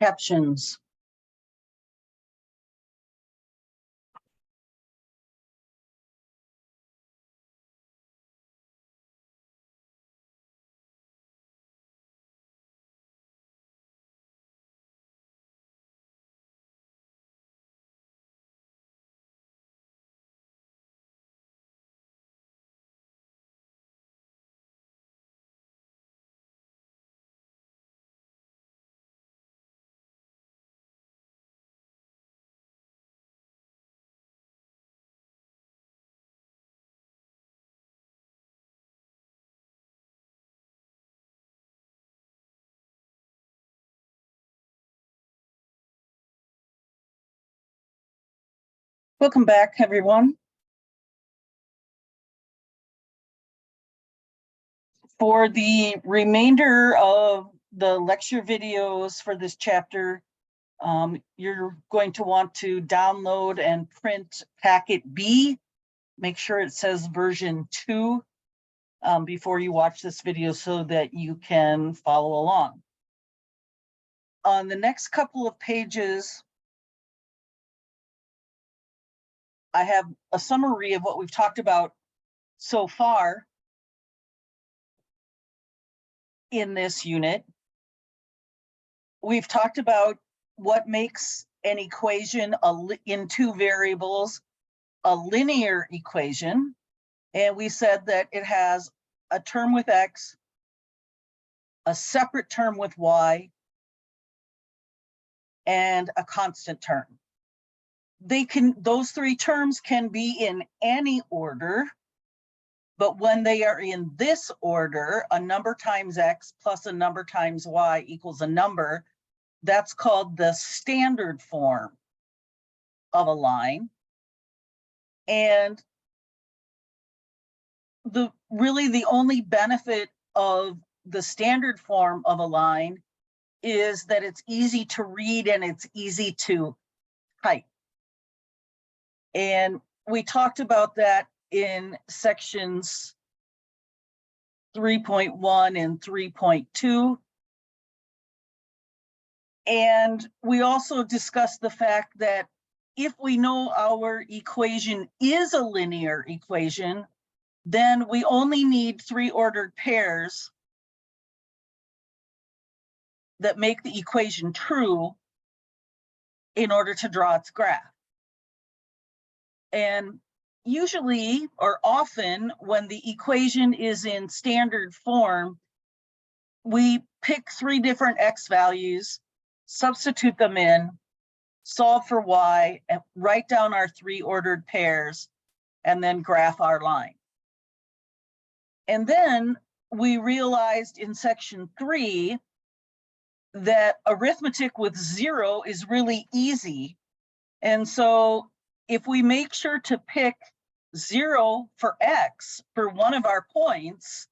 Captions. Welcome back, everyone. For the remainder of the lecture videos for this chapter, you're going to want to download and print packet B. Make sure it says version 2 before you watch this video so that you can follow along. On the next couple of pages, I have a summary of what we've talked about so far in this unit. We've talked about what makes an equation in two variables a linear equation. And we said that it has a term with X, a separate term with Y, and a constant term. Those three terms can be in any order, but when they are in this order, a number times X plus a number times Y equals a number, that's called the standard form of a line. And really the only benefit of the standard form of a line is that it's easy to read and it's easy to type. And we talked about that in sections 3.1 and 3.2. And we also discussed the fact that if we know our equation is a linear equation, then we only need three ordered pairs that make the equation true in order to draw its graph. And usually, or often, when the equation is in standard form, we pick three different X values, substitute them in, solve for Y, and write down our three ordered pairs, and then graph our line. And then we realized in section 3 that arithmetic with 0 is really easy. And so if we make sure to pick 0 for X for one of our points,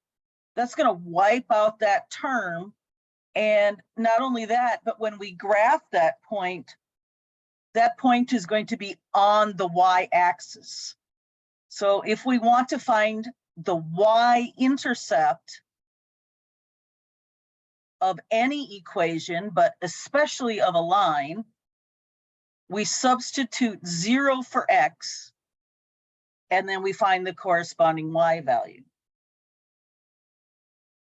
that's going to wipe out that term. And not only that, but when we graph that point is going to be on the Y-axis. So if we want to find the Y-intercept of any equation, but especially of a line, we substitute 0 for X, and then we find the corresponding Y value.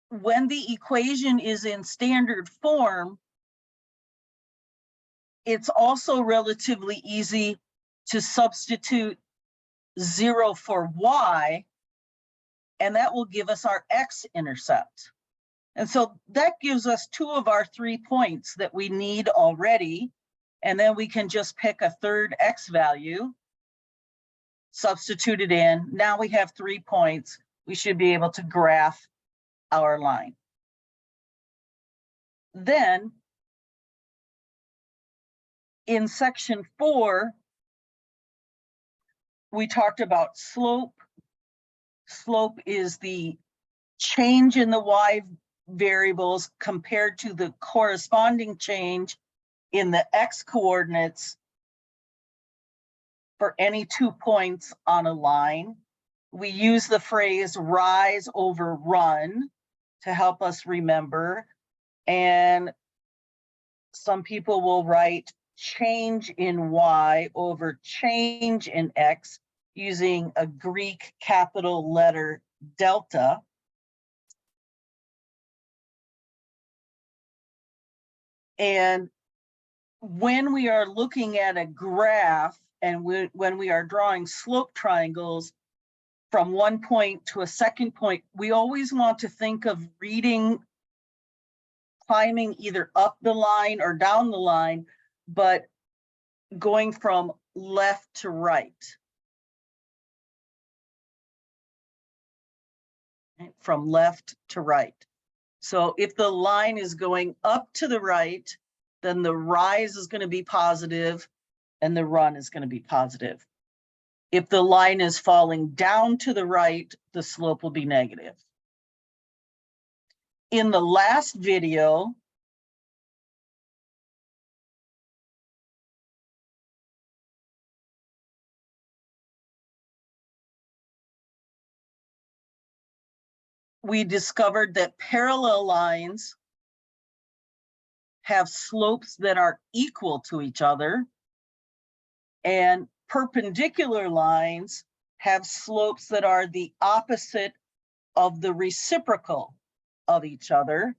When the equation is in standard form, it's also relatively easy to substitute 0 for Y, and that will give us our X-intercept. And so that gives us two of our 3 points that we need already. And then we can just pick a third X value, substitute it in. Now we have 3 points. We should be able to graph our line. Then in section 4, we talked about slope. Slope is the change in the Y variables compared to the corresponding change in the X coordinates for any 2 points on a line. We use the phrase rise over run to help us remember. And some people will write change in y over change in x using a Greek capital letter delta. And when we are looking at a graph and when we are drawing slope triangles from one point to a second point, we always want to think of climbing either up the line or down the line, but going from left to right. From left to right. So if the line is going up to the right, then the rise is going to be positive and the run is going to be positive. If the line is falling down to the right, the slope will be negative. In the last video, we discovered that parallel lines have slopes that are equal to each other, and perpendicular lines have slopes that are the opposite of the reciprocal of each other.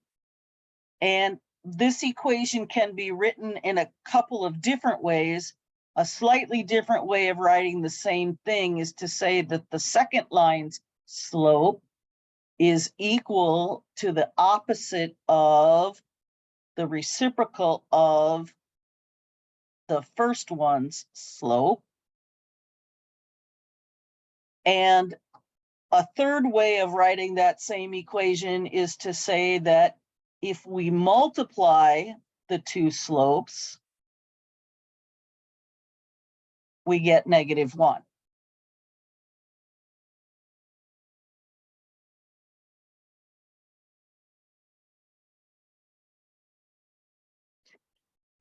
And this equation can be written in a couple of different ways. A slightly different way of writing the same thing is to say that the second line's slope is equal to the opposite of the reciprocal of the first one's slope. And a third way of writing that same equation is to say that if we multiply the two slopes, we get -1.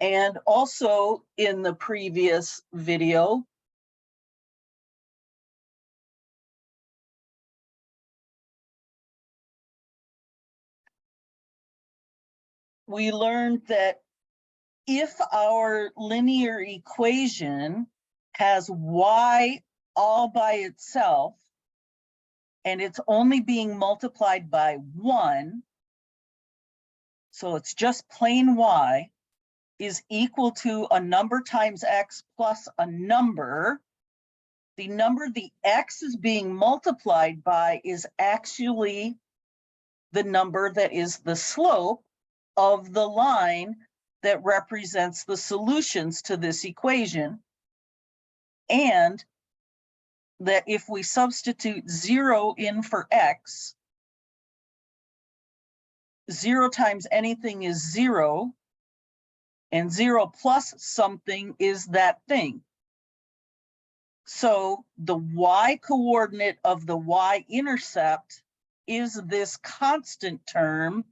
And also in the previous video, we learned that if our linear equation has y all by itself, and it's only being multiplied by 1, so it's just plain y, is equal to a number times x plus a number. The number the x is being multiplied by is actually the number that is the slope of the line that represents the solutions to this equation. And that if we substitute 0 in for x, 0 times anything is 0, and 0 plus something is that thing. So the y coordinate of the y-intercept is this constant term,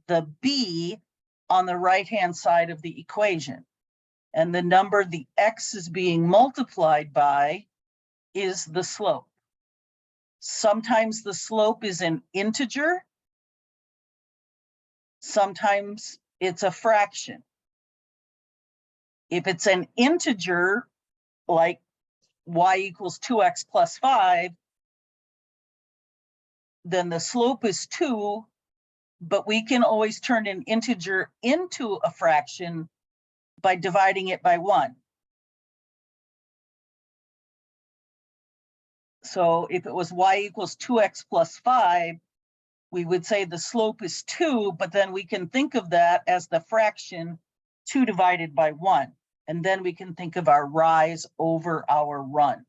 the b, on the right-hand side of the equation. And the number the x is being multiplied by is the slope. Sometimes the slope is an integer. Sometimes it's a fraction. If it's an integer, like y equals 2x plus 5, then the slope is 2, but we can always turn an integer into a fraction by dividing it by 1. So if it was y equals 2x plus 5, we would say the slope is 2, but then we can think of that as the fraction 2 divided by 1. And then we can think of our rise over our run.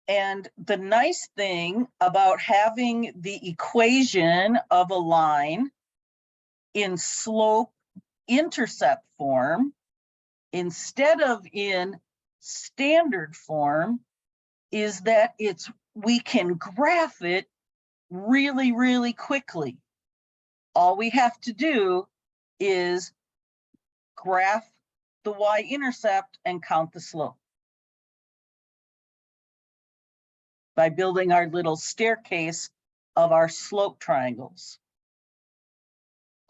And the nice thing about having the equation of a line in slope-intercept form instead of in standard form is that we can graph it really, really quickly. All we have to do is graph the y-intercept and count the slope by building our little staircase of our slope triangles.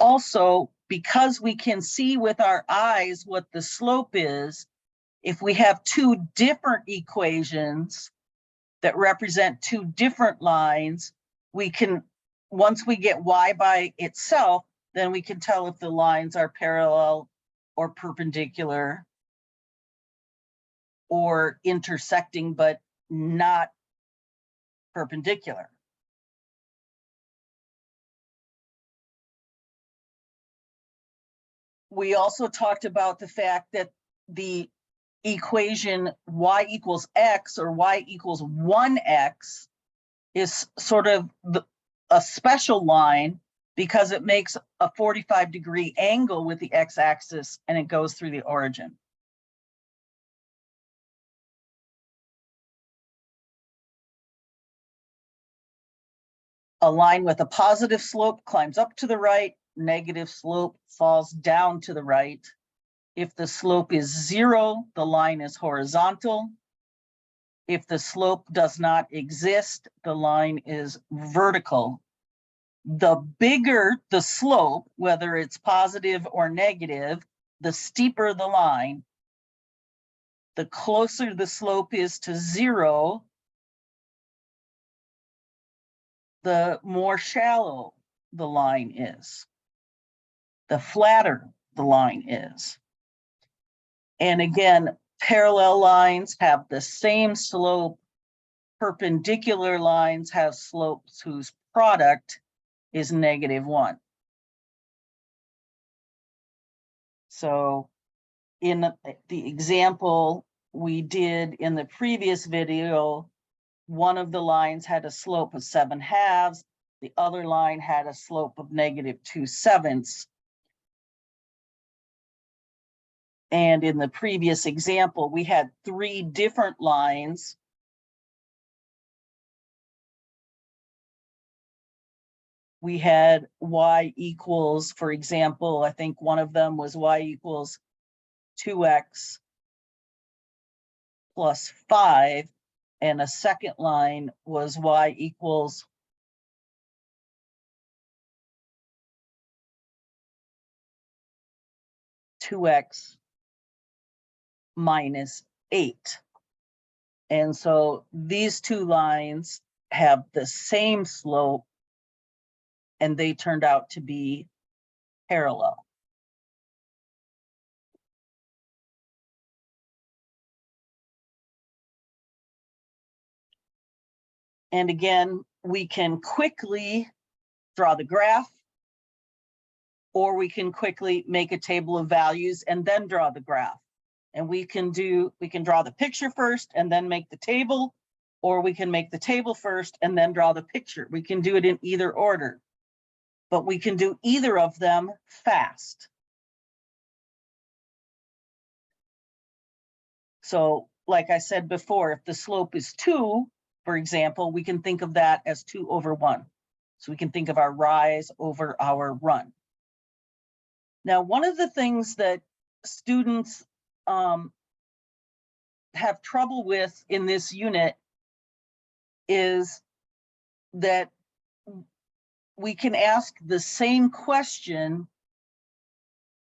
Also, because we can see with our eyes what the slope is, if we have two different equations that represent two different lines, we can, once we get y by itself, then we can tell if the lines are parallel or perpendicular or intersecting, but not perpendicular. We also talked about the fact that the equation y equals x or y equals 1x is sort of a special line because it makes a 45-degree angle with the x-axis and it goes through the origin. A line with a positive slope climbs up to the right, negative slope falls down to the right. If the slope is 0, the line is horizontal. If the slope does not exist, the line is vertical. The bigger the slope, whether it's positive or negative, the steeper the line. The closer the slope is to 0, the more shallow the line is, the flatter the line is. And again, parallel lines have the same slope. Perpendicular lines have slopes whose product is -1. So in the example we did in the previous video, one of the lines had a slope of 7/2, the other line had a slope of -2/7. And in the previous example, we had 3 different lines. We had y equals, for example, I think one of them was y equals 2x plus 5, and a second line was y equals -2x minus 8. And so these two lines have the same slope and they turned out to be parallel. And again, we can quickly draw the graph, or we can quickly make a table of values and then draw the graph. And we can draw the picture first and then make the table, or we can make the table first and then draw the picture. We can do it in either order, but we can do either of them fast. So like I said before, if the slope is 2, for example, we can think of that as 2/1. So we can think of our rise over our run. Now, one of the things that students have trouble with in this unit is that we can ask the same question,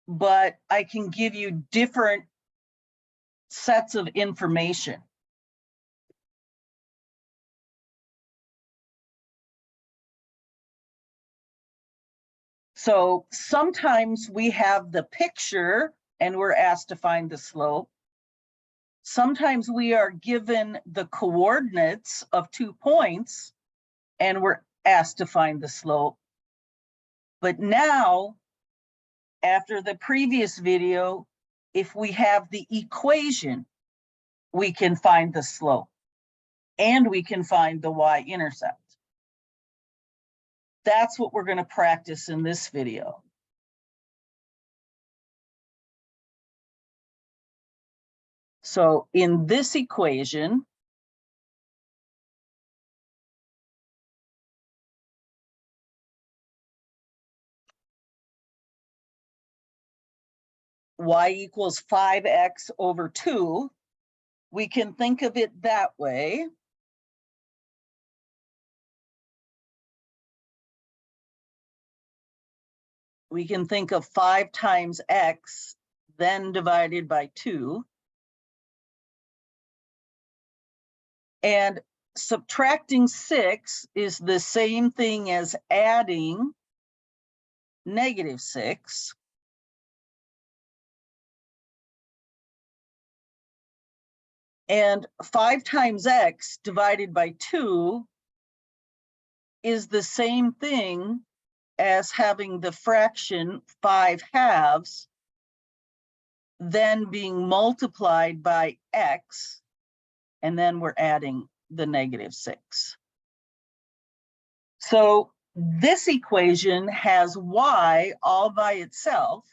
but I can give you different sets of information. So sometimes we have the picture and we're asked to find the slope. Sometimes we are given the coordinates of 2 points and we're asked to find the slope. But now, after the previous video, if we have the equation, we can find the slope and we can find the y-intercept. That's what we're going to practice in this video. So in this equation, y equals 5x over 2, we can think of it that way. we can think of 5 times x, then divided by 2. And subtracting 6 is the same thing as adding -6. And 5 times x divided by 2 is the same thing as having the fraction 5/2 then being multiplied by x, and then we're adding the -6. So this equation has y all by itself,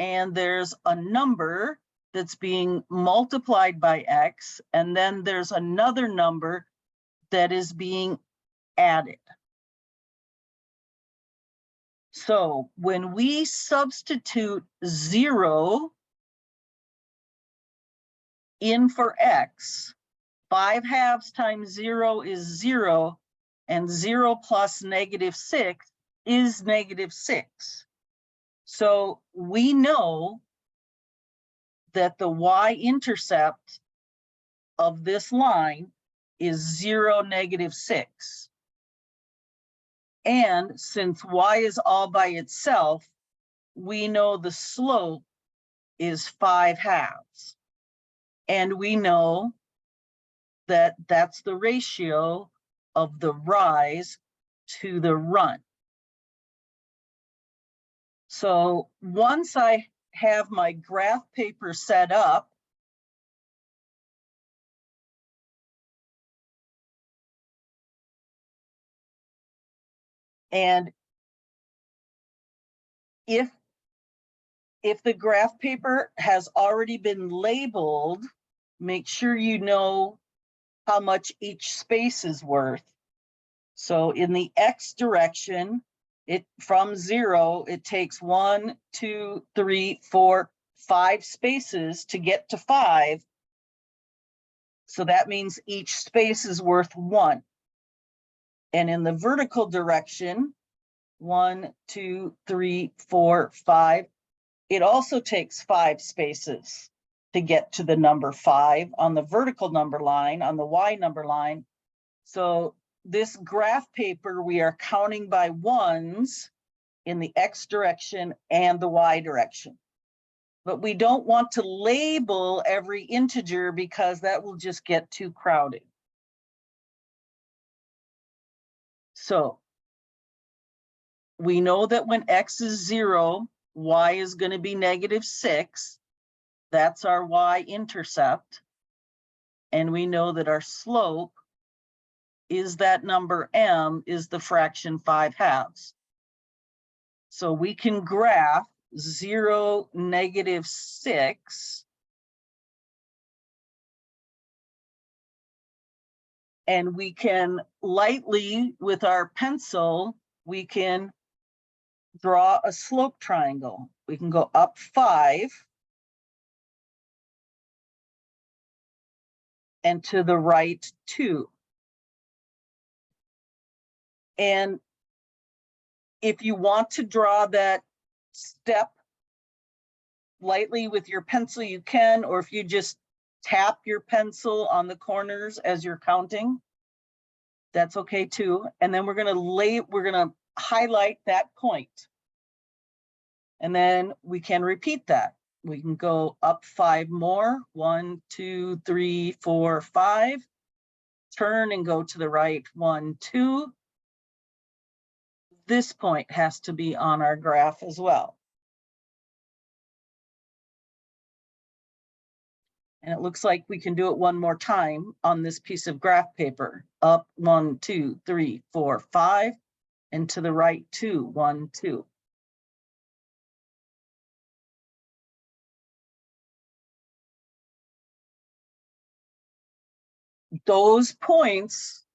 and there's a number that's being multiplied by x, and then there's another number that is being added. So when we substitute 0 in for x, 5/2 times 0 is 0, and 0 plus -6 is -6. So we know that the y-intercept of this line is 0, -6. And since y is all by itself, we know the slope is 5/2. And we know that that's the ratio of the rise to the run. So once I have my graph paper set up, and if the graph paper has already been labeled, make sure you know how much each space is worth. So in the x direction, from 0, it takes 1, 2, 3, 4, 5 spaces to get to 5. So that means each space is worth 1. And in the vertical direction, 1, 2, 3, 4, 5, it also takes 5 spaces to get to the number 5 on the vertical number line, on the y number line. So this graph paper, we are counting by ones in the x direction and the y direction. But we don't want to label every integer because that will just get too crowded. So we know that when x is 0, y is going to be -6. That's our y-intercept. And we know that our slope is that number m, is the fraction 5/2. So we can graph 0, -6. And we can lightly, with our pencil, we can draw a slope triangle. We can go up 5 and to the right 2. And if you want to draw that step lightly with your pencil, you can, or if you just tap your pencil on the corners as you're counting, that's okay too. And then we're gonna highlight that point. And then we can repeat that. We can go up 5 more, 1, 2, 3, 4, 5, turn and go to the right, 1, 2. This point has to be on our graph as well. And it looks like we can do it one more time on this piece of graph paper. Up 1, 2, 3, 4, 5, and to the right 2, 1, 2. Those points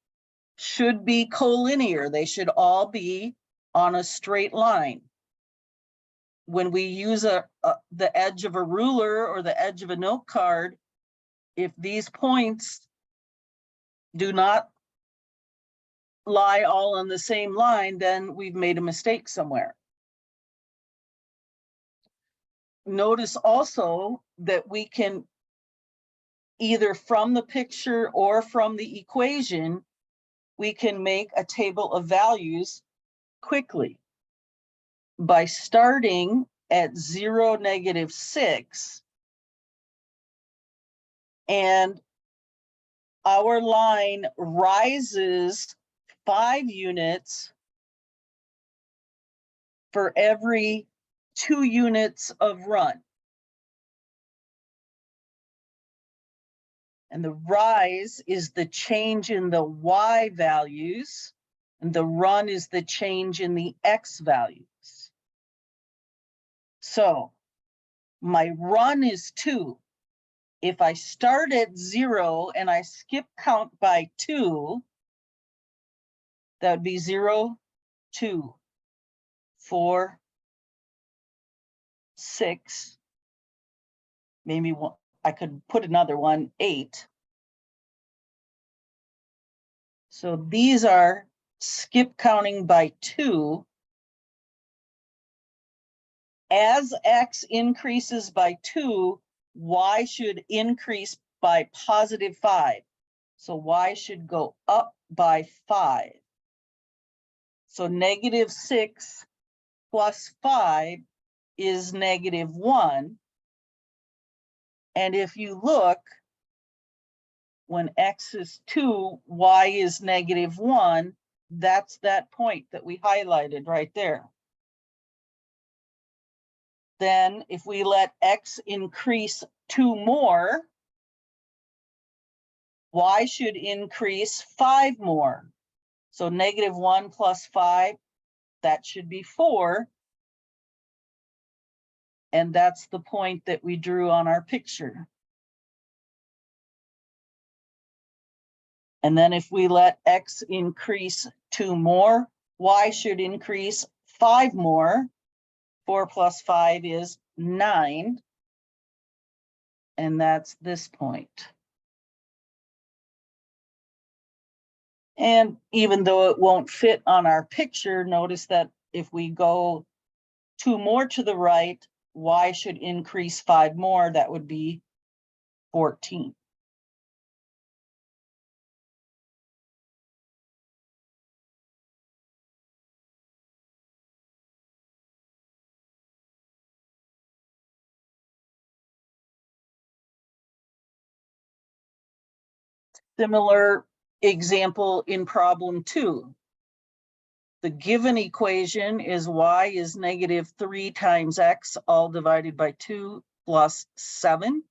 should be collinear. They should all be on a straight line. When we use the edge of a ruler or the edge of a note card, if these points do not lie all on the same line, then we've made a mistake somewhere. Notice also that we can, either from the picture or from the equation, we can make a table of values quickly by starting at 0, -6, and our line rises 5 units for every 2 units of run. And the rise is the change in the Y values, and the run is the change in the X values. So my run is 2. If I start at 0 and I skip count by 2, that would be 0, 2, 4, 6, maybe one, I could put another one, 8. So these are skip counting by 2. As X increases by 2, Y should increase by +5. So Y should go up by 5. So -6 plus 5 is -1. And if you look, when X is 2, Y is -1, that's that point that we highlighted right there. Then if we let X increase 2 more, Y should increase 5 more. So -1 plus 5, that should be 4. And that's the point that we drew on our picture. And then if we let X increase 2 more, Y should increase 5 more. 4 plus 5 is 9. And that's this point. And even though it won't fit on our picture, notice that if we go 2 more to the right, Y should increase 5 more. That would be 14. Similar example in problem 2. The given equation is Y is -3 times X, all divided by 2 plus 7.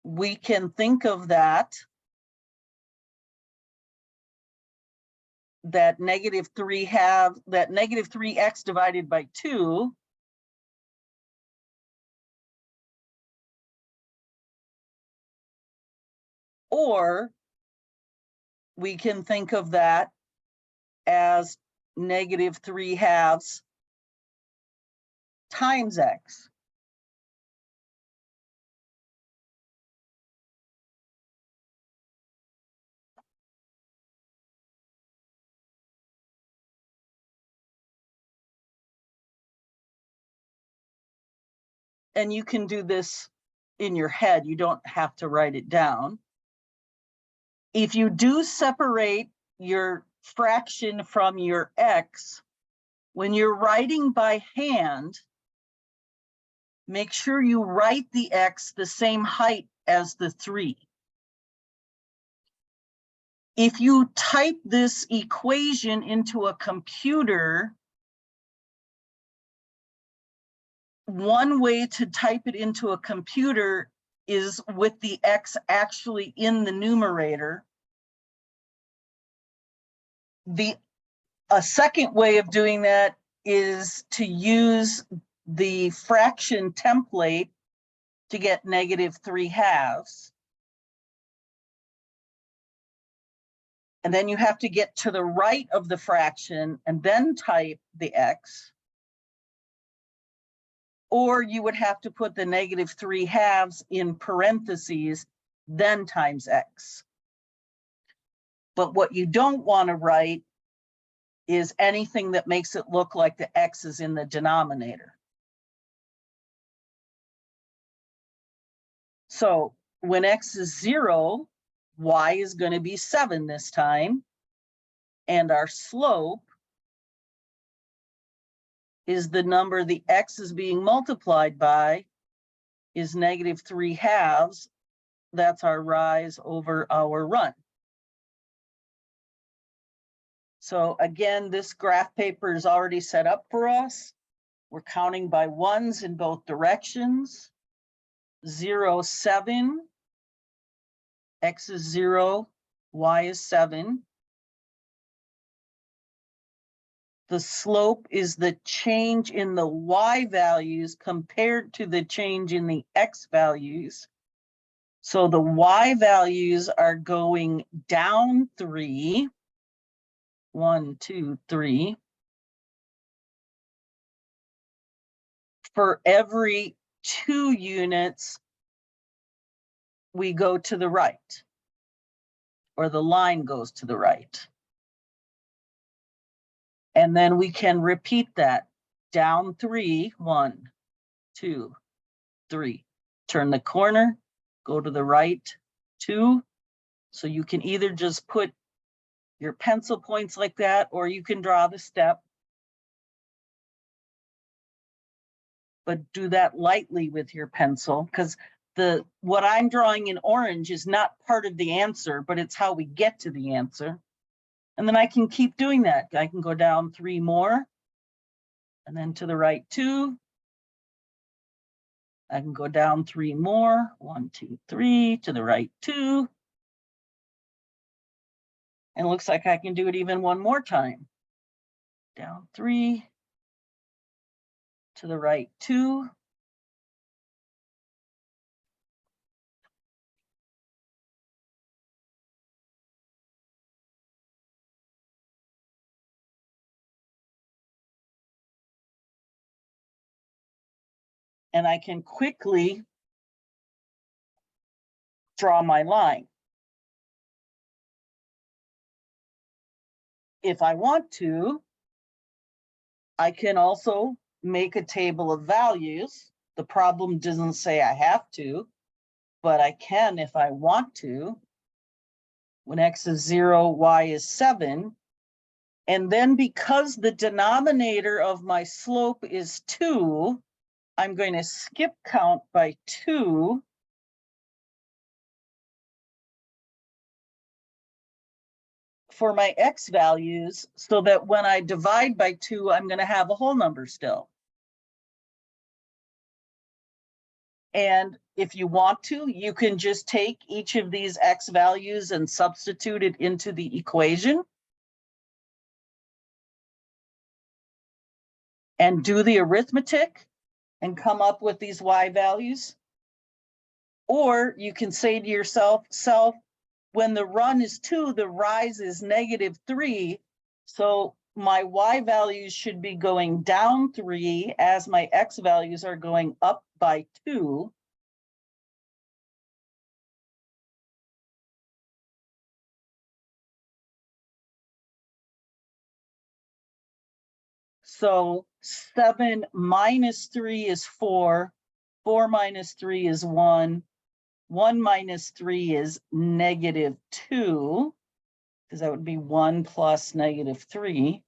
We can think of that -3X divided by 2 or we can think of that as -3/2 times X. And you can do this in your head. You don't have to write it down. If you do separate your fraction from your X, when you're writing by hand, make sure you write the X the same height as the 3. If you type this equation into a computer, one way to type it into a computer is with the X actually in the numerator. A second way of doing that is to use the fraction template to get -3/2. And then you have to get to the right of the fraction and then type the X. Or you would have to put the -3/2 in parentheses, then times X. But what you don't want to write is anything that makes it look like the x is in the denominator. So when x is 0, y is going to be 7 this time. And our slope is the number the x is being multiplied by is -3/2. That's our rise over our run. So again, this graph paper is already set up for us. We're counting by ones in both directions. 0, 7. X is 0, y is 7. The slope is the change in the y values compared to the change in the x values. So the y values are going down 3. 1, 2, 3. For every 2 units, we go to the right, or the line goes to the right. And then we can repeat that. Down 3, 1, 2, 3. Turn the corner, go to the right, 2. So you can either just put your pencil points like that, or you can draw the step. But do that lightly with your pencil, because what I'm drawing in orange is not part of the answer, but it's how we get to the answer. And then I can keep doing that. I can go down 3 more, and then to the right 2. I can go down 3 more, 1, 2, 3, to the right 2. And it looks like I can do it even one more time. Down 3, to the right 2. And I can quickly draw my line. If I want to, I can also make a table of values. The problem doesn't say I have to, but I can if I want to. When x is 0, y is 7. And then because the denominator of my slope is 2, I'm going to skip count by 2. For my x values, so that when I divide by 2, I'm going to have a whole number still. And if you want to, you can just take each of these x values and substitute it into the equation and do the arithmetic and come up with these y values. Or you can say to yourself, when the run is 2, the rise is -3. So my y values should be going down 3 as my x values are going up by 2. So 7 minus 3 is 4. 4 minus 3 is 1. 1 minus 3 is -2, because that would be 1 plus -3.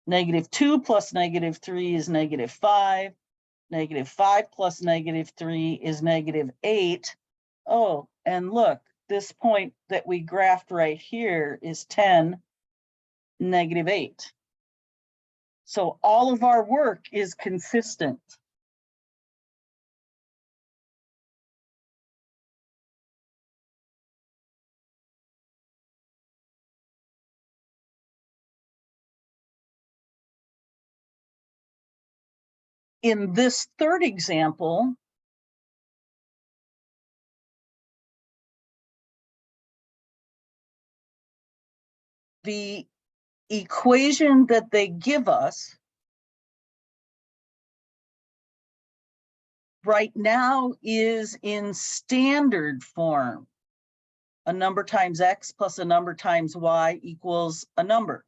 -2 plus -3 is -5. -5 plus -3 is -8. Oh, and look, this point that we graphed right here is 10, -8. So all of our work is consistent. In this third example, the equation that they give us right now is in standard form. A number times x plus a number times y equals a number.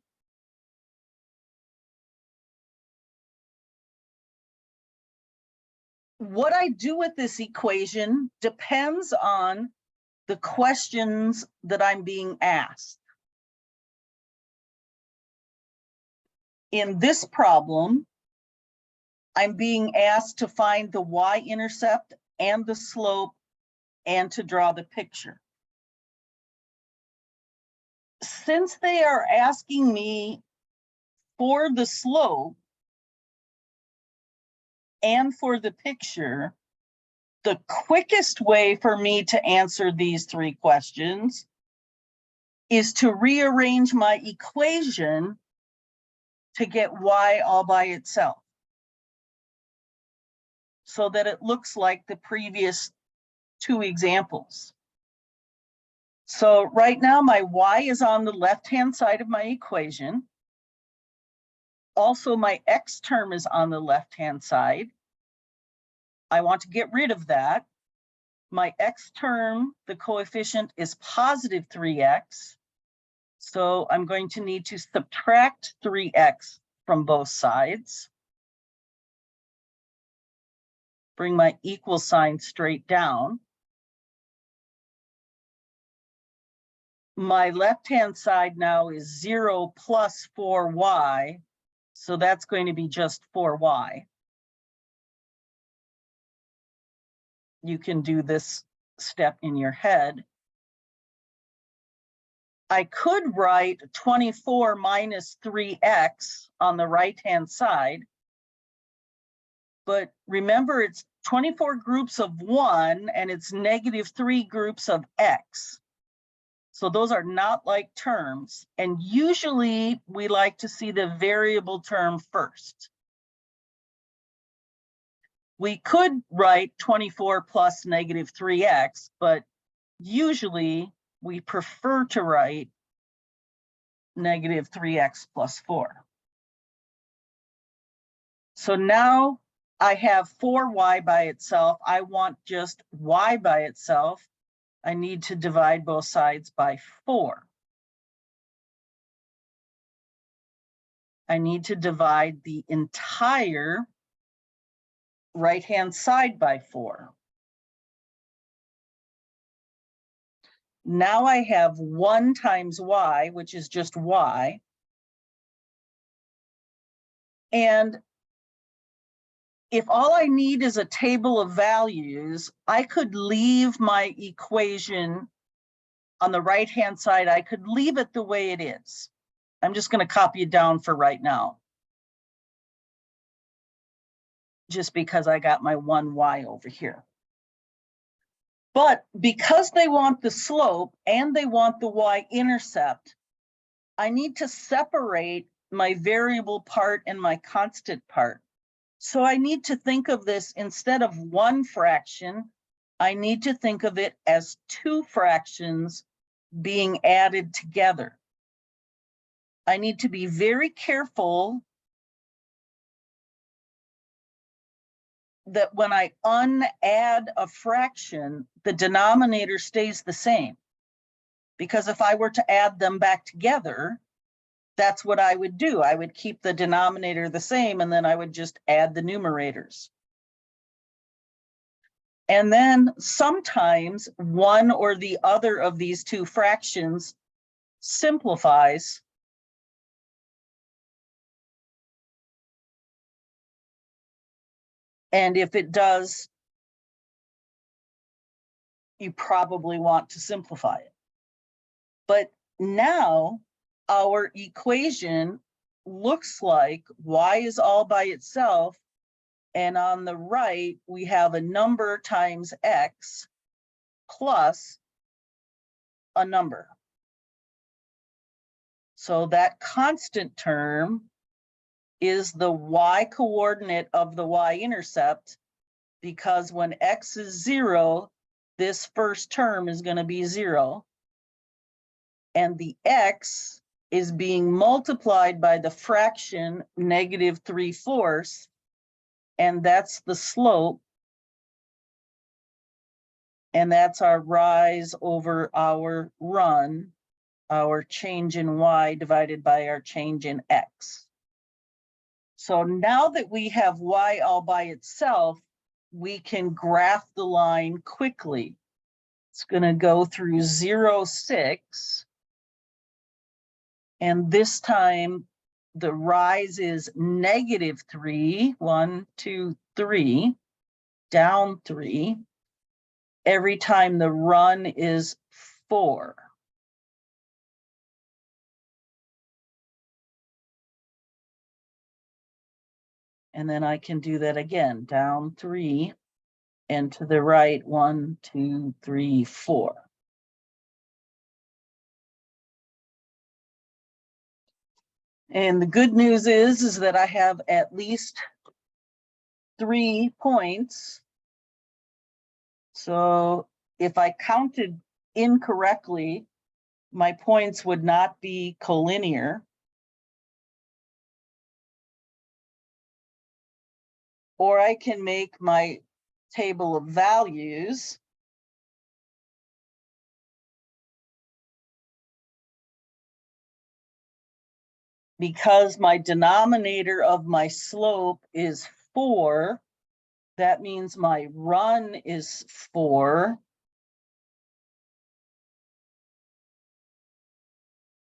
What I do with this equation depends on the questions that I'm being asked. In this problem, I'm being asked to find the y-intercept and the slope and to draw the picture. Since they are asking me for the slope and for the picture, the quickest way for me to answer these three questions is to rearrange my equation to get y all by itself, so that it looks like the previous two examples. So right now my y is on the left-hand side of my equation. Also, my x term is on the left-hand side. I want to get rid of that. My x term, the coefficient is positive 3x. So I'm going to need to subtract 3x from both sides. Bring my equal sign straight down. My left-hand side now is 0 plus 4y. So that's going to be just 4y. You can do this step in your head. I could write 24 minus 3x on the right-hand side. But remember, it's 24 groups of 1 and it's negative 3 groups of x. So those are not like terms. And usually we like to see the variable term first. We could write 24 plus negative 3x, but usually we prefer to write negative 3x plus 4. So now I have 4y by itself. I want just y by itself. I need to divide both sides by 4. I need to divide the entire right-hand side by 4. Now I have 1 times y, which is just y. And if all I need is a table of values, I could leave my equation on the right-hand side. I could leave it the way it is. I'm just going to copy it down for right now, just because I got my 1y over here. But because they want the slope and they want the y-intercept, I need to separate my variable part and my constant part. So I need to think of this, instead of one fraction, I need to think of it as 2 fractions being added together. I need to be very careful that when I unadd a fraction, the denominator stays the same. Because if I were to add them back together, that's what I would do. I would keep the denominator the same, and then I would just add the numerators. And then sometimes one or the other of these 2 fractions simplifies. And if it does, you probably want to simplify it. But now our equation looks like y is all by itself, and on the right we have a number times x plus a number. So that constant term is the y coordinate of the y-intercept, because when x is 0, this first term is going to be 0. And the x is being multiplied by the fraction negative 3/4, and that's the slope. And that's our rise over our run, our change in y divided by our change in x. So now that we have y all by itself, we can graph the line quickly. It's going to go through 0, 6. And this time the rise is -3, 1, 2, 3, down 3. Every time the run is 4. And then I can do that again, down 3 and to the right, 1, 2, 3, 4. And the good news is that I have at least 3 points. So if I counted incorrectly, my points would not be collinear. Or I can make my table of values. Because my denominator of my slope is 4, that means my run is 4.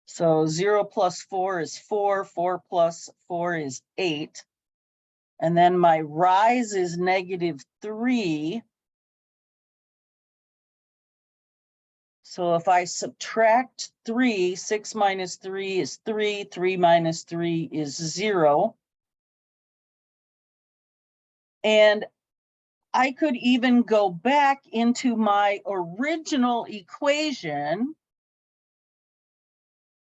So 0 plus 4 is 4, 4 plus 4 is 8. And then my rise is -3. So if I subtract 3, 6 minus 3 is 3, 3 minus 3 is 0. And I could even go back into my original equation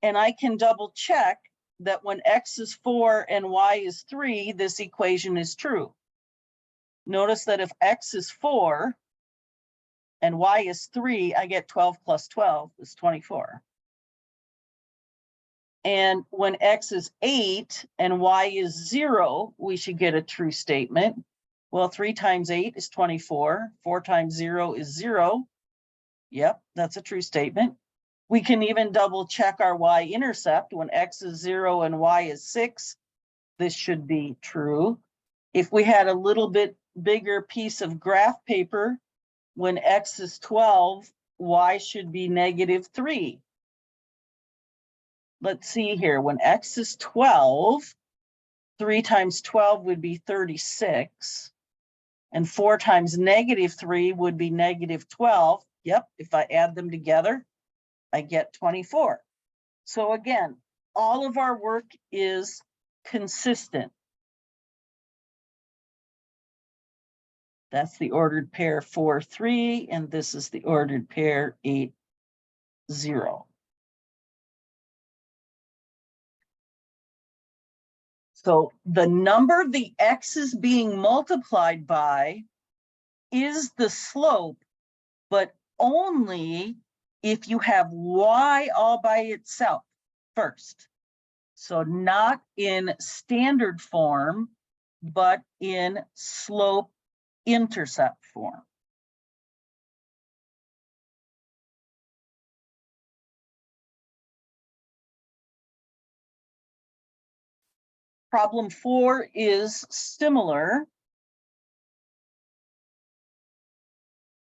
and I can double check that when x is 4 and y is 3, this equation is true. Notice that if x is 4 and y is 3, I get 12 plus 12 is 24. And when x is 8 and y is 0, we should get a true statement. Well, 3 times 8 is 24. 4 times 0 is 0. Yep, that's a true statement. We can even double check our y-intercept. When x is 0 and y is 6, this should be true. If we had a little bit bigger piece of graph paper, when x is 12, y should be -3. Let's see here. When x is 12, 3 times 12 would be 36. And 4 times -3 would be -12. Yep, if I add them together, I get 24. So again, all of our work is consistent. That's the ordered pair 4, 3, and this is the ordered pair 8, 0. So the number the x is being multiplied by is the slope, but only if you have y all by itself first. So not in standard form, but in slope-intercept form. Problem 4 is similar.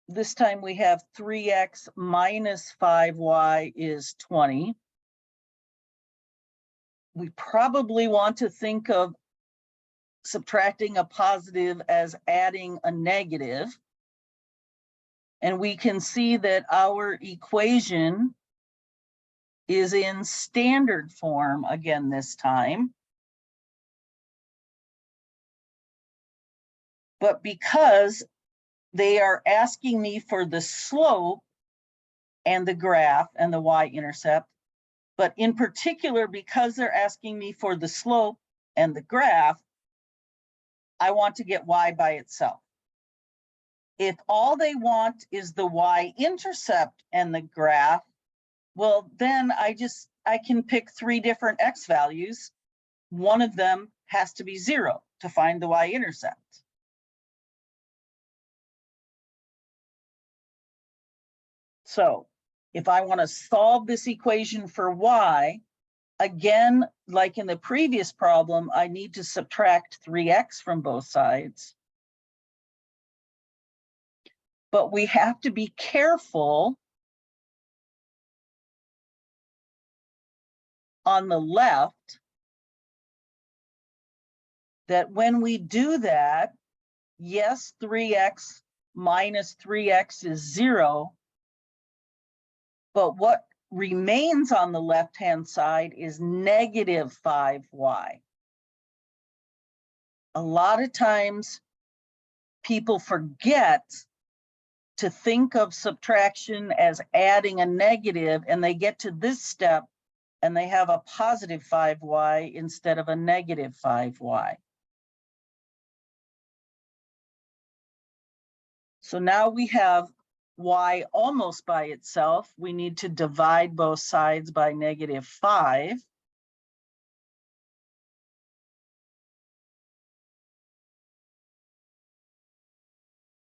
This time we have 3x minus 5y is 20. We probably want to think of subtracting a positive as adding a negative. And we can see that our equation is in standard form again this time. But because they are asking me for the slope and the graph and the y-intercept, but in particular, because they're asking me for the slope and the graph, I want to get y by itself. If all they want is the y-intercept and the graph, well, then I can pick 3 different x values. One of them has to be 0 to find the y-intercept. So if I want to solve this equation for y, again, like in the previous problem, I need to subtract 3x from both sides. But we have to be careful on the left that when we do that, yes, 3x minus 3x is 0, but what remains on the left-hand side is negative 5y. A lot of times people forget to think of subtraction as adding a negative, and they get to this step and they have a positive 5y instead of a negative 5y. So now we have y almost by itself. We need to divide both sides by negative 5.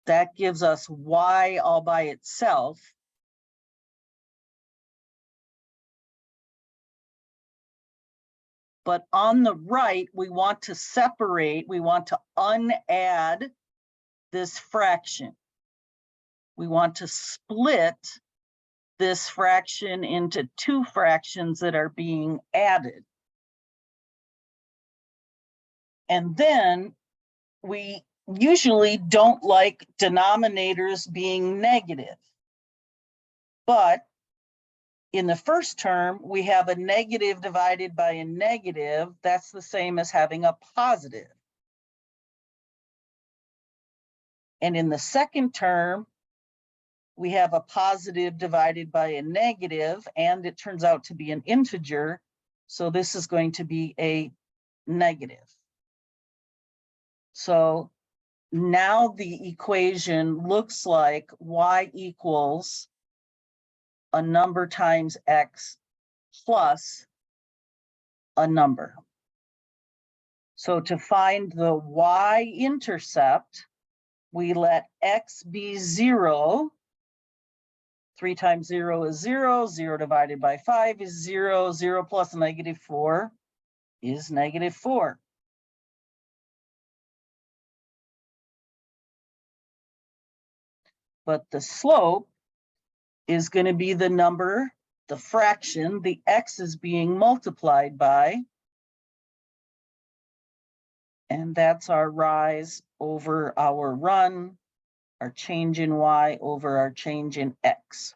That gives us y all by itself. But on the right, we want to separate, we want to unadd this fraction. We want to split this fraction into two fractions that are being added. And then we usually don't like denominators being negative. But in the first term, we have a negative divided by a negative. That's the same as having a positive. And in the second term, we have a positive divided by a negative, and it turns out to be an integer. So this is going to be a negative. So now the equation looks like y equals a number times x plus a number. So to find the y-intercept, we let x be 0. 3 times 0 is 0. 0 divided by 5 is 0. 0 plus negative 4 is negative 4. But the slope is going to be the number, the fraction, the x is being multiplied by. And that's our rise over our run, our change in y over our change in x.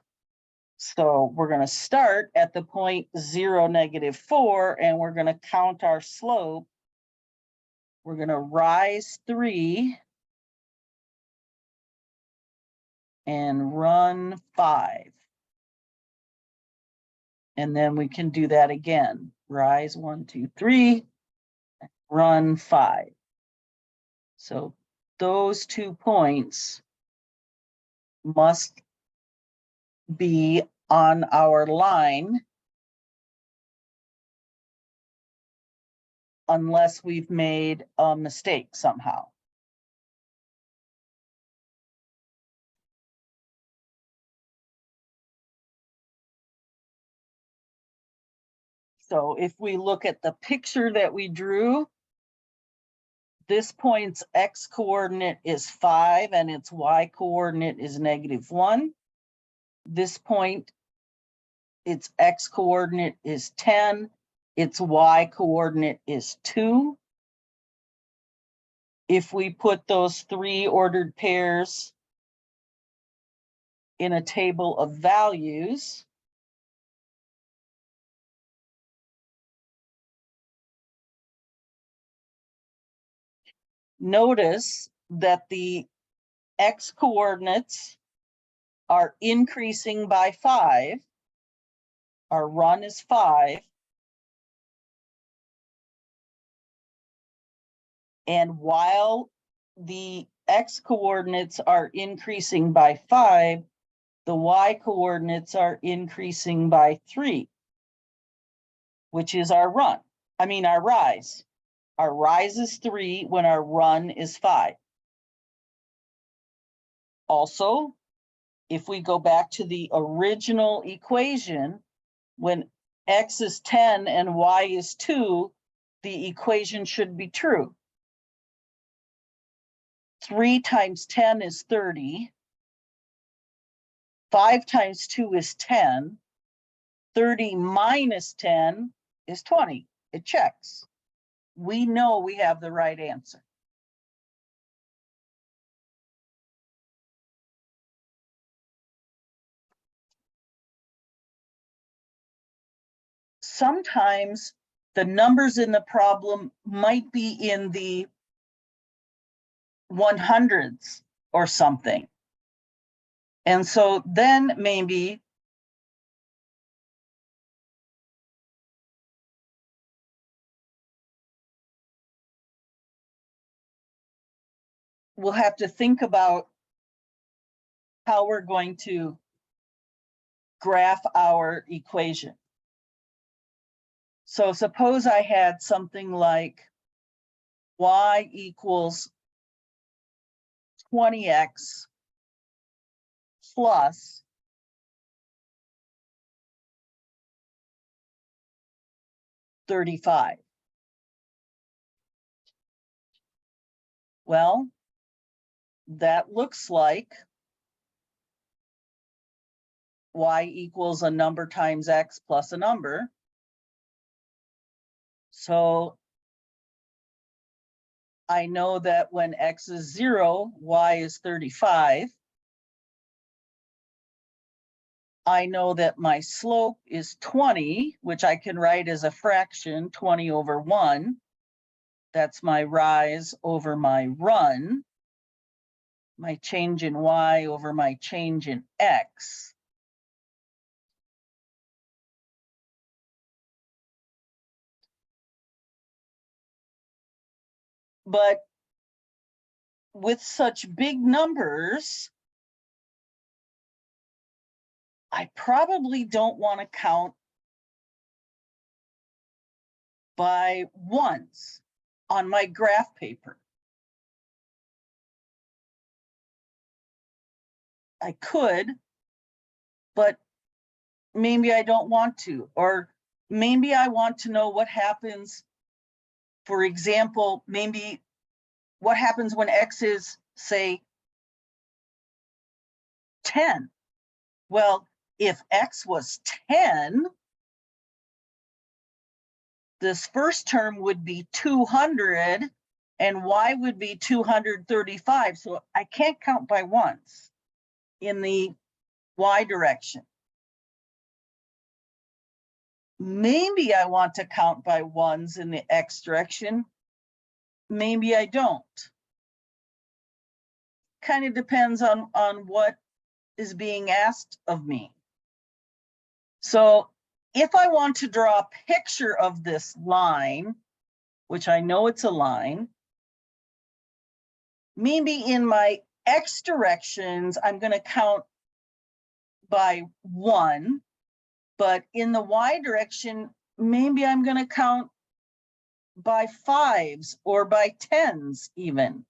So we're going to start at the point 0, negative 4, and we're going to count our slope. We're going to rise 3 and run 5. And then we can do that again. Rise 1, 2, 3, run 5. So those 2 points must be on our line unless we've made a mistake somehow. So if we look at the picture that we drew, this point's x coordinate is 5 and its y coordinate is negative 1. This point, its x coordinate is 10, its y coordinate is 2. If we put those 3 ordered pairs in a table of values, notice that the x coordinates are increasing by 5. Our run is 5. And while the x coordinates are increasing by 5, the y coordinates are increasing by 3, which is our run. I mean, our rise. Our rise is 3 when our run is 5. Also, if we go back to the original equation, when x is 10 and y is 2, the equation should be true. 3 times 10 is 30. 5 times 2 is 10. 30 minus 10 is 20. It checks. We know we have the right answer. Sometimes the numbers in the problem might be in the 100s or something. And so then maybe we'll have to think about how we're going to graph our equation. So suppose I had something like y equals 20x plus 35. Well, that looks like y equals a number times x plus a number. So I know that when x is 0, y is 35. I know that my slope is 20, which I can write as a fraction, 20 over 1. That's my rise over my run, my change in y over my change in x. But with such big numbers, I probably don't want to count by ones on my graph paper. I could, but maybe I don't want to, or maybe I want to know what happens. For example, maybe what happens when x is, say, 10. Well, if x was 10, this first term would be 200 and y would be 235. So I can't count by ones in the y direction. Maybe I want to count by ones in the x direction. Maybe I don't. Kind of depends on what is being asked of me. So if I want to draw a picture of this line, which I know it's a line, maybe in my x directions, I'm going to count by 1, but in the y direction, maybe I'm going to count by 5s or by 10s even.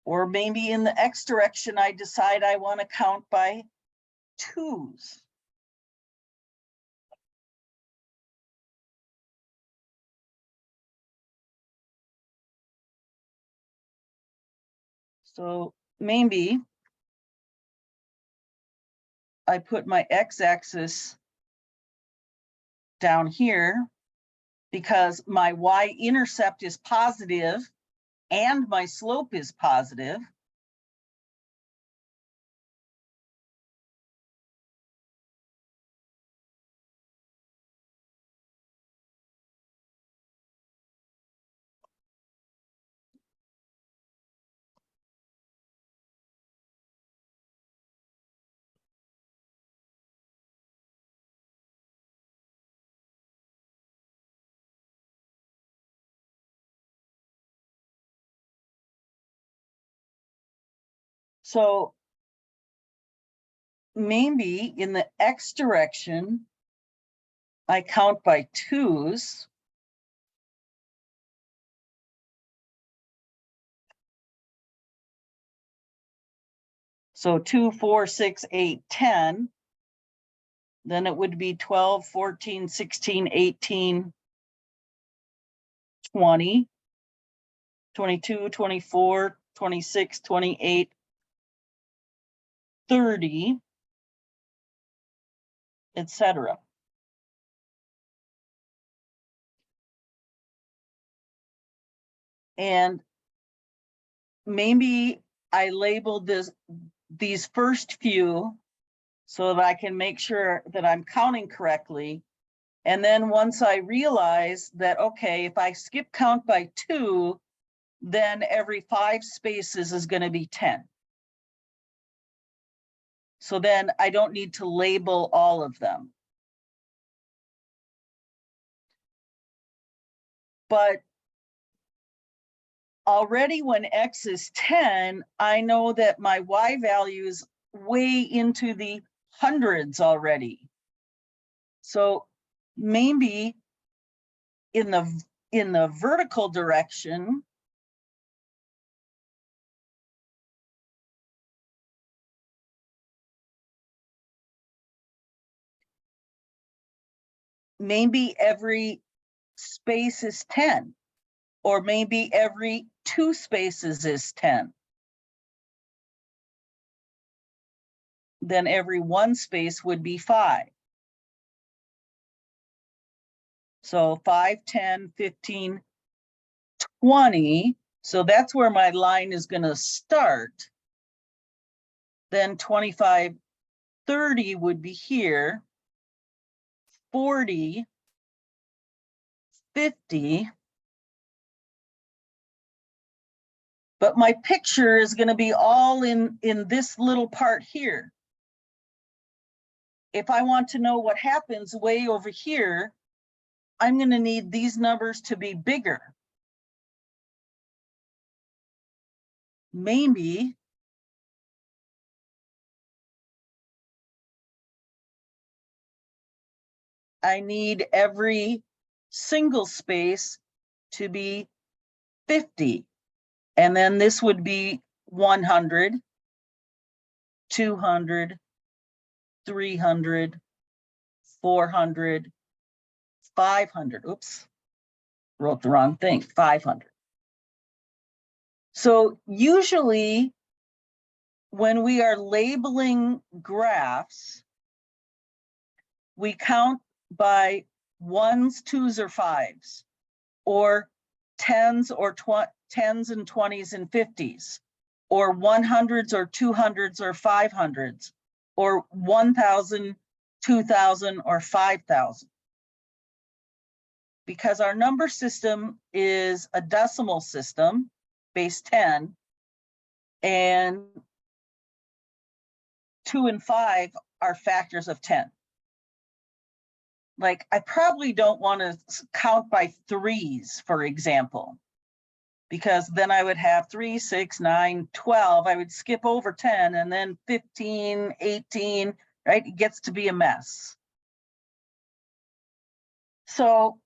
Or maybe in the x direction, I decide I want to count by 2s. So maybe I put my x-axis down here because my y-intercept is positive and my slope is positive. So maybe in the x direction, I count by 2s. So 2, 4, 6, 8, 10. Then it would be 12, 14, 16, 18, 20, 22, 24, 26, 28, 30, etc. And maybe I labeled these first few so that I can make sure that I'm counting correctly. And then once I realize that, okay, if I skip count by 2, then every 5 spaces is going to be 10. So then I don't need to label all of them. But already when X is 10, I know that my Y value is way into the hundreds already. So maybe in the vertical direction, maybe every space is 10, or maybe every 2 spaces is 10. Then every 1 space would be 5. So 5, 10, 15, 20. So that's where my line is going to start. Then 25, 30 would be here. 40, 50. But my picture is going to be all in this little part here. If I want to know what happens way over here, I'm going to need these numbers to be bigger. Maybe I need every single space to be 50. And then this would be 100, 200, 300, 400, 500. Oops, wrote the wrong thing, 500. So usually when we are labeling graphs, we count by 1s, 2s, or 5s, or 10s or 10s and 20s and 50s, or 100s or 200s or 500s, or 1,000, 2,000, or 5,000. Because our number system is a decimal system, base 10, and 2 and 5 are factors of 10. Like, I probably don't want to count by 3s, for example, because then I would have 3, 6, 9, 12. I would skip over 10, and then 15, 18, right? It gets to be a mess. So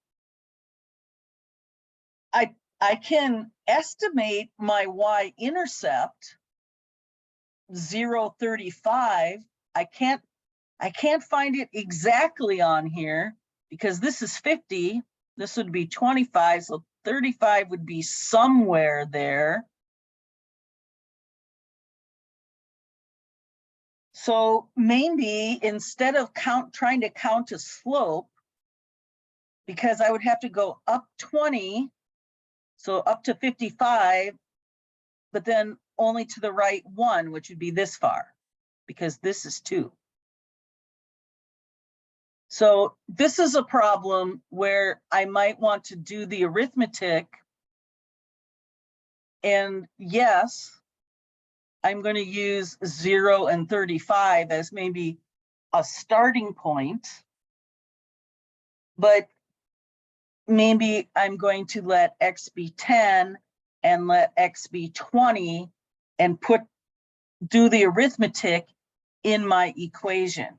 I can estimate my y-intercept 0.35. I can't find it exactly on here because this is 50. This would be 25, so 35 would be somewhere there. So maybe instead of trying to count a slope, because I would have to go up 20, so up to 55, but then only to the right 1, which would be this far, because this is 2. So this is a problem where I might want to do the arithmetic. And yes, I'm going to use 0 and 35 as maybe a starting point. But maybe I'm going to let X be 10 and let X be 20 and do the arithmetic in my equation.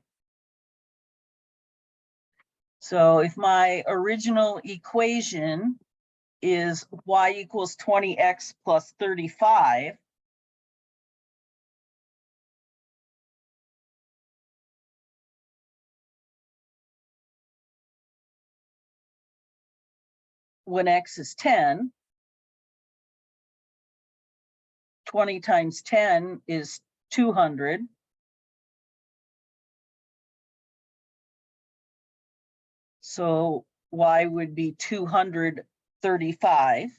So if my original equation is y equals 20x plus 35, when X is 10, 20 times 10 is 200. So Y would be 235.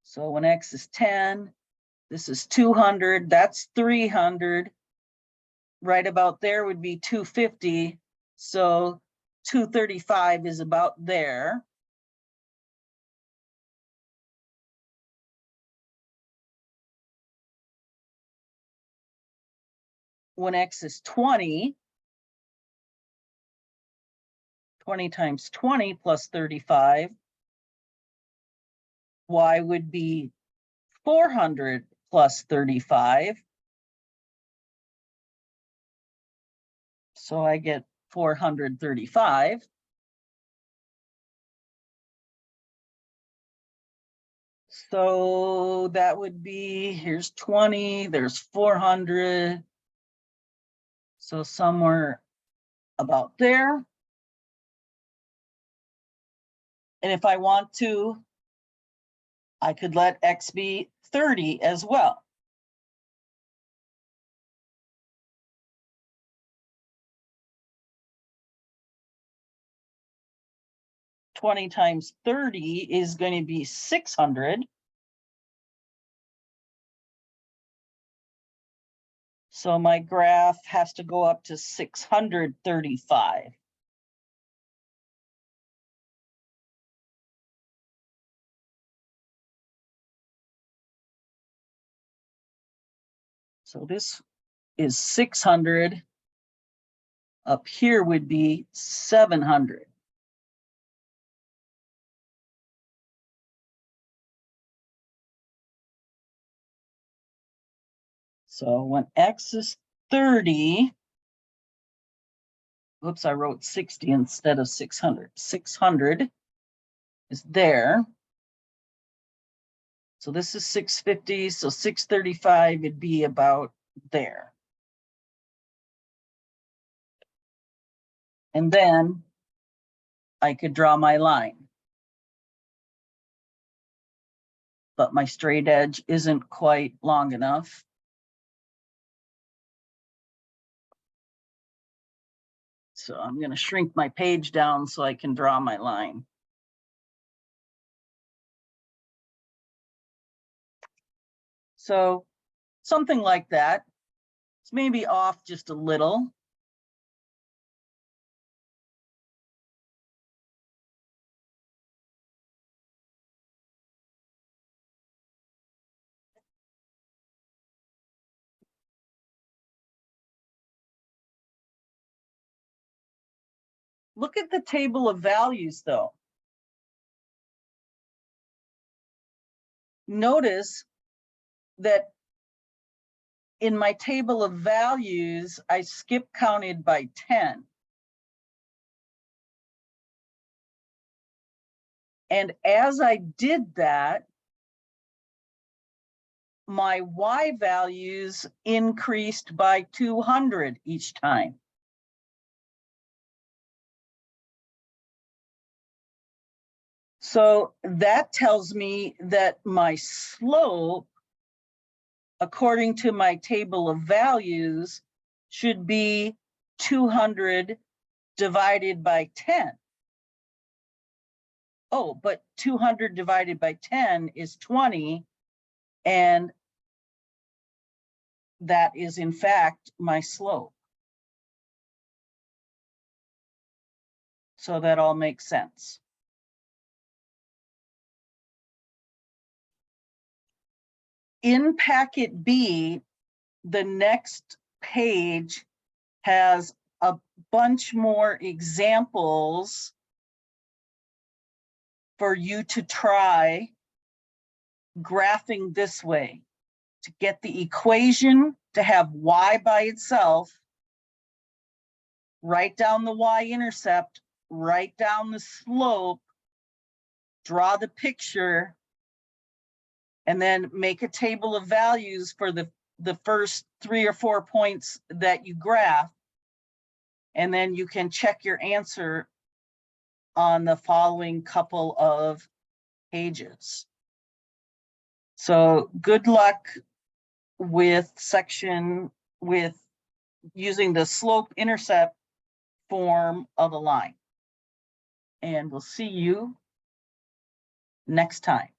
So when X is 10, this is 200, that's 300. Right about there would be 250. So 235 is about there. When X is 20, 20 times 20 plus 35, Y would be 400 plus 35. So I get 435. So that would be, here's 20, there's 400. So somewhere about there. And if I want to, I could let X be 30 as well. $20 times 30 is going to be 600. So my graph has to go up to 635. So this is 600. Up here would be 700. So when X is 30, whoops, I wrote 60 instead of 600. 600 is there. So this is 650, so 635 would be about there. And then I could draw my line. But my straight edge isn't quite long enough. So I'm going to shrink my page down so I can draw my line. So something like that. It's maybe off just a little. Look at the table of values though. Notice that in my table of values, I skip counted by 10. And as I did that, my Y values increased by 200 each time. So that tells me that my slope, according to my table of values, should be 200 divided by 10. Oh, but 200 divided by 10 is 20, and that is in fact my slope. So that all makes sense. In packet B, the next page has a bunch more examples for you to try graphing this way, to get the equation to have Y by itself, write down the Y-intercept, write down the slope, draw the picture, and then make a table of values for the first 3 or 4 points that you graph. And then you can check your answer on the following couple of pages. So good luck with using the slope-intercept form of a line. And we'll see you next time.